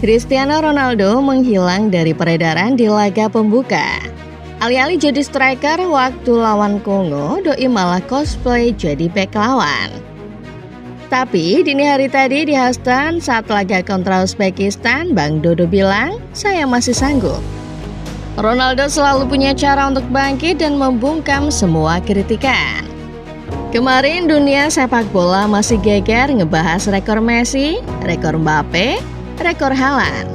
Cristiano Ronaldo menghilang dari peredaran di laga pembuka. Alih-alih jadi striker waktu lawan Kongo, doi malah cosplay jadi bek lawan. Tapi dini hari tadi di Houston saat laga kontra Uzbekistan, Bang Dodo bilang, "Saya masih sanggup." Ronaldo selalu punya cara untuk bangkit dan membungkam semua kritikan. Kemarin dunia sepak bola masih geger ngebahas rekor Messi, rekor Mbappe, rekor Haaland.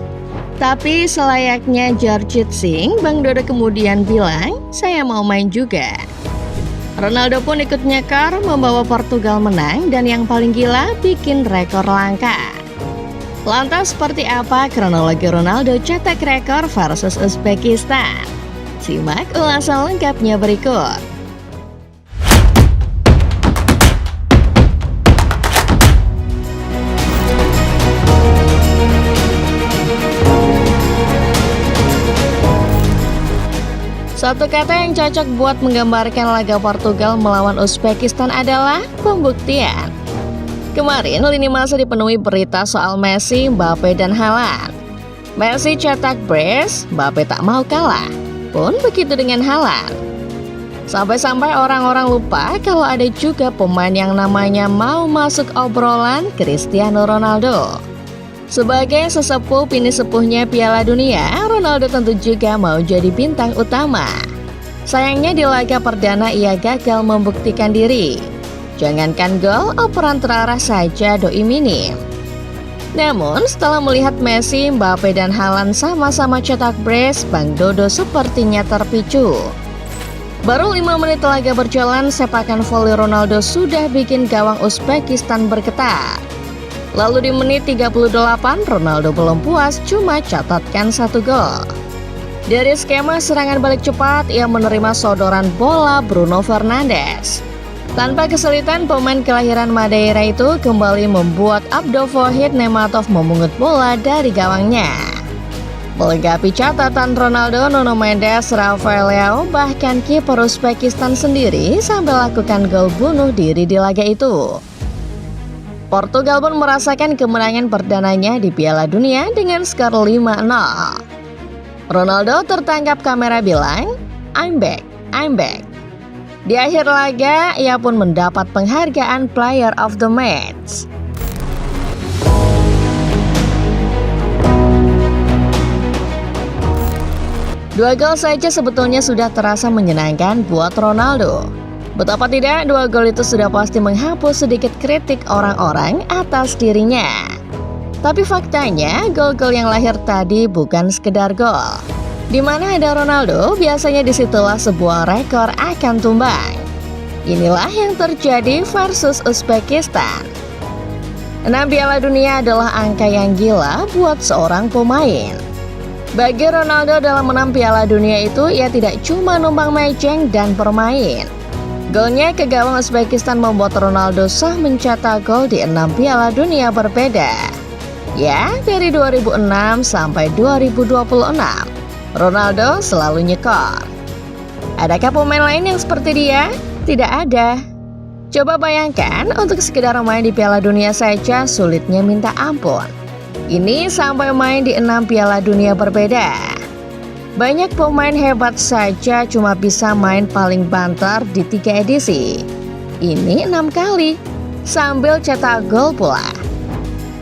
Tapi selayaknya Jarjit Singh, Bang Dodo kemudian bilang, "Saya mau main juga." Ronaldo pun ikut nyekar membawa Portugal menang dan yang paling gila bikin rekor langka. Lantas seperti apa kronologi Ronaldo cetak rekor versus Uzbekistan? Simak ulasan lengkapnya berikut. Satu kata yang cocok buat menggambarkan laga Portugal melawan Uzbekistan adalah pembuktian. Kemarin lini masa dipenuhi berita soal Messi, Mbappe, dan Haaland. Messi cetak brace, Mbappe tak mau kalah. Pun begitu dengan Haaland. Sampai-sampai orang-orang lupa kalau ada juga pemain yang namanya mau masuk obrolan Cristiano Ronaldo. Sebagai sesepuh pini sepuhnya Piala Dunia, Ronaldo tentu juga mau jadi bintang utama. Sayangnya di laga perdana ia gagal membuktikan diri. Jangankan gol, operan terarah saja doi minim. Namun setelah melihat Messi, Mbappe, dan Haaland sama-sama cetak brace, Bang Dodo sepertinya terpicu. Baru 5 menit laga berjalan, sepakan voli Ronaldo sudah bikin gawang Uzbekistan bergetar. Lalu di menit 38, Ronaldo belum puas, cuma catatkan 1 gol. Dari skema serangan balik cepat, ia menerima sodoran bola Bruno Fernandes. Tanpa kesulitan, pemain kelahiran Madeira itu kembali membuat Abdulwahid Nematov memungut bola dari gawangnya. Melengkapi catatan Ronaldo, Nuno Mendes, Rafael Leao, bahkan kiper Uzbekistan sendiri sampai lakukan gol bunuh diri di laga itu. Portugal pun merasakan kemenangan perdananya di Piala Dunia dengan skor 5-0. Ronaldo tertangkap kamera bilang, I'm back. Di akhir laga, ia pun mendapat penghargaan Player of the Match. Dua gol saja sebetulnya sudah terasa menyenangkan buat Ronaldo. Betapa tidak, 2 gol itu sudah pasti menghapus sedikit kritik orang-orang atas dirinya. Tapi faktanya, gol-gol yang lahir tadi bukan sekedar gol. Di mana ada Ronaldo, biasanya disitulah sebuah rekor akan tumbang. Inilah yang terjadi versus Uzbekistan. 6 Piala Dunia adalah angka yang gila buat seorang pemain. Bagi Ronaldo dalam 6 Piala Dunia itu, ia tidak cuma numpang mejeng dan bermain. Golnya ke gawang Uzbekistan membuat Ronaldo sah mencetak gol di 6 Piala Dunia berbeda. Ya, dari 2006 sampai 2026, Ronaldo selalu nyekor. Adakah pemain lain yang seperti dia? Tidak ada. Coba bayangkan, untuk sekedar main di Piala Dunia saja sulitnya minta ampun. Ini sampai main di 6 Piala Dunia berbeda. Banyak pemain hebat saja cuma bisa main paling banter di 3 edisi. Ini 6 kali, sambil cetak gol pula.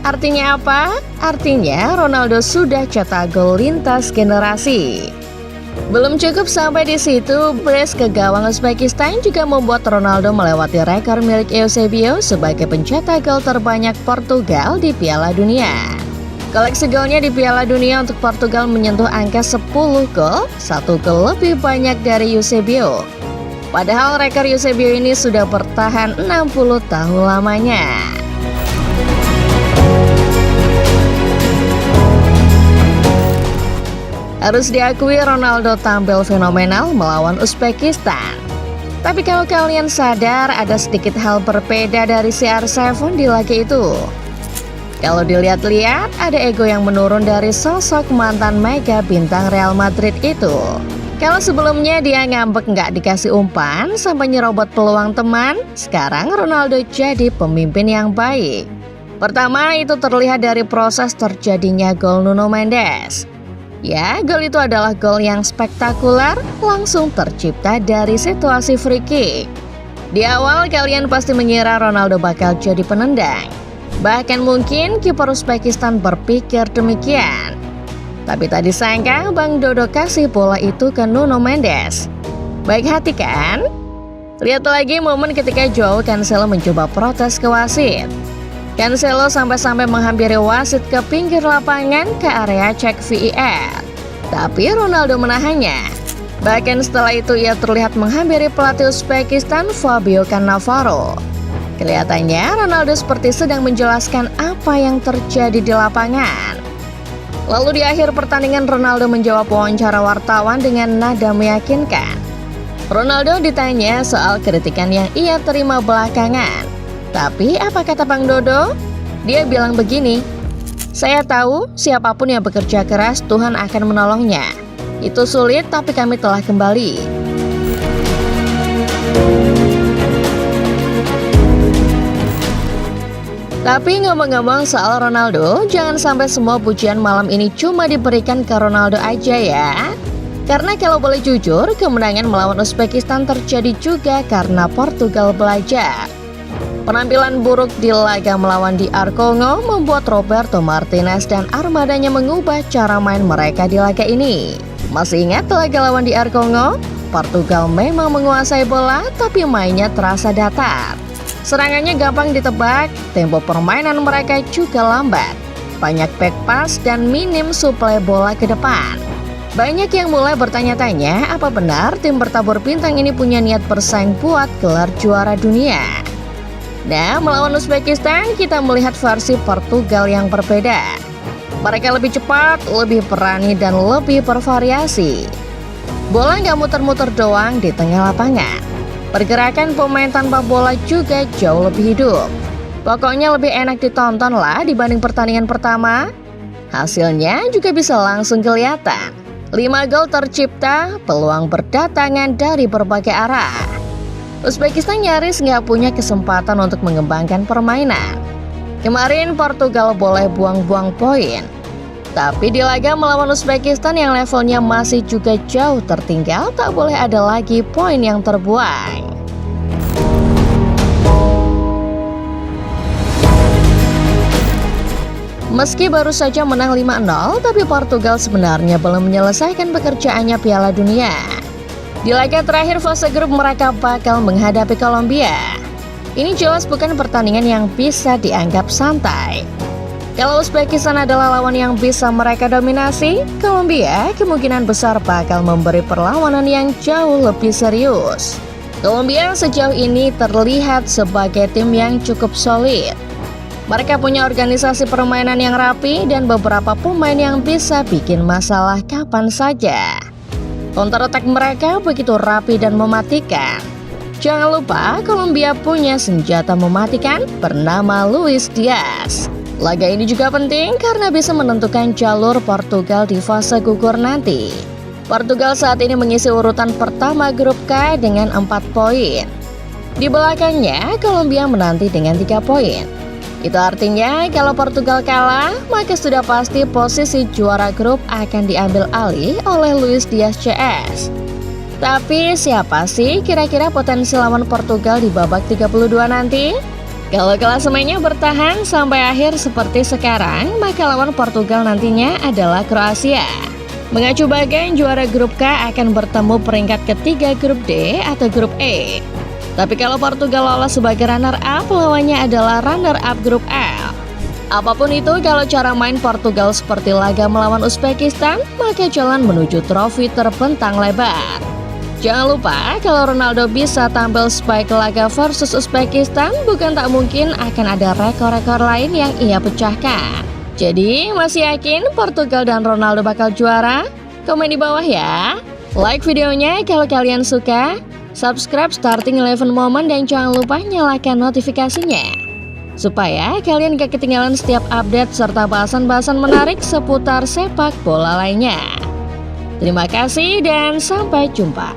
Artinya apa? Artinya Ronaldo sudah cetak gol lintas generasi. Belum cukup sampai di situ, brace ke gawang Uzbekistan juga membuat Ronaldo melewati rekor milik Eusebio sebagai pencetak gol terbanyak Portugal di Piala Dunia. Koleksi golnya di Piala Dunia untuk Portugal menyentuh angka 10 gol, 1 gol lebih banyak dari Eusebio. Padahal rekor Eusebio ini sudah bertahan 60 tahun lamanya. Harus diakui Ronaldo tampil fenomenal melawan Uzbekistan. Tapi kalau kalian sadar, ada sedikit hal berbeda dari CR7 di laga itu. Kalau dilihat-lihat, ada ego yang menurun dari sosok mantan mega bintang Real Madrid itu. Kalau sebelumnya dia ngambek nggak dikasih umpan sampai nyerobot peluang teman, sekarang Ronaldo jadi pemimpin yang baik. Pertama, itu terlihat dari proses terjadinya gol Nuno Mendes. Ya, gol itu adalah gol yang spektakuler, langsung tercipta dari situasi free kick. Di awal kalian pasti mengira Ronaldo bakal jadi penendang. Bahkan mungkin kiper Uzbekistan berpikir demikian. Tapi tak disangka Bang Dodo kasih bola itu ke Nuno Mendes. Baik hati kan? Lihat lagi momen ketika Joao Cancelo mencoba protes ke wasit. Cancelo sampai-sampai menghampiri wasit ke pinggir lapangan ke area cek VAR. Tapi Ronaldo menahannya. Bahkan setelah itu ia terlihat menghampiri pelatih Uzbekistan Fabio Cannavaro. Kelihatannya Ronaldo seperti sedang menjelaskan apa yang terjadi di lapangan. Lalu di akhir pertandingan Ronaldo menjawab wawancara wartawan dengan nada meyakinkan. Ronaldo ditanya soal kritikan yang ia terima belakangan. Tapi apa kata Bang Dodo? Dia bilang begini, "Saya tahu siapapun yang bekerja keras Tuhan akan menolongnya. Itu sulit tapi kami telah kembali." Tapi ngomong-ngomong soal Ronaldo, jangan sampai semua pujian malam ini cuma diberikan ke Ronaldo aja ya. Karena kalau boleh jujur, kemenangan melawan Uzbekistan terjadi juga karena Portugal belajar. Penampilan buruk di laga melawan DR Kongo membuat Roberto Martinez dan armadanya mengubah cara main mereka di laga ini. Masih ingat laga lawan DR Kongo? Portugal memang menguasai bola tapi mainnya terasa datar. Serangannya gampang ditebak, tempo permainan mereka juga lambat. Banyak back pass dan minim suplai bola ke depan. Banyak yang mulai bertanya-tanya apa benar tim bertabur bintang ini punya niat bersaing buat gelar juara dunia. Nah, melawan Uzbekistan kita melihat versi Portugal yang berbeda. Mereka lebih cepat, lebih berani, dan lebih bervariasi. Bola nggak muter-muter doang di tengah lapangan. Pergerakan pemain tanpa bola juga jauh lebih hidup. Pokoknya lebih enak ditonton lah dibanding pertandingan pertama. Hasilnya juga bisa langsung kelihatan. 5 gol tercipta, peluang berdatangan dari berbagai arah. Uzbekistan nyaris nggak punya kesempatan untuk mengembangkan permainan. Kemarin Portugal boleh buang-buang poin. Tapi di laga melawan Uzbekistan yang levelnya masih juga jauh tertinggal, tak boleh ada lagi poin yang terbuang. Meski baru saja menang 5-0, tapi Portugal sebenarnya belum menyelesaikan pekerjaannya Piala Dunia. Di laga terakhir fase grup mereka bakal menghadapi Kolombia. Ini jelas bukan pertandingan yang bisa dianggap santai. Kalau Uzbekistan adalah lawan yang bisa mereka dominasi, Kolombia kemungkinan besar bakal memberi perlawanan yang jauh lebih serius. Kolombia sejauh ini terlihat sebagai tim yang cukup solid. Mereka punya organisasi permainan yang rapi dan beberapa pemain yang bisa bikin masalah kapan saja. Counter attack mereka begitu rapi dan mematikan. Jangan lupa Kolombia punya senjata mematikan bernama Luis Diaz. Laga ini juga penting karena bisa menentukan jalur Portugal di fase gugur nanti. Portugal saat ini mengisi urutan pertama grup K dengan 4 poin. Di belakangnya Kolombia menanti dengan 3 poin. Itu artinya kalau Portugal kalah, maka sudah pasti posisi juara grup akan diambil alih oleh Luis Diaz CS. Tapi siapa sih kira-kira potensi lawan Portugal di babak 32 nanti? Kalau klasemennya bertahan sampai akhir seperti sekarang, maka lawan Portugal nantinya adalah Kroasia. Mengacu bagan juara grup K akan bertemu peringkat ketiga grup D atau grup E. Tapi kalau Portugal lolos sebagai runner-up, lawannya adalah runner-up grup L. Apapun itu, kalau cara main Portugal seperti laga melawan Uzbekistan, maka jalan menuju trofi terbentang lebar. Jangan lupa, kalau Ronaldo bisa tampil spike laga versus Uzbekistan, bukan tak mungkin akan ada rekor-rekor lain yang ia pecahkan. Jadi, masih yakin Portugal dan Ronaldo bakal juara? Komen di bawah ya. Like videonya kalau kalian suka. Subscribe Starting 11 Moment dan jangan lupa nyalakan notifikasinya supaya kalian gak ketinggalan setiap update serta bahasan-bahasan menarik seputar sepak bola lainnya. Terima kasih dan sampai jumpa.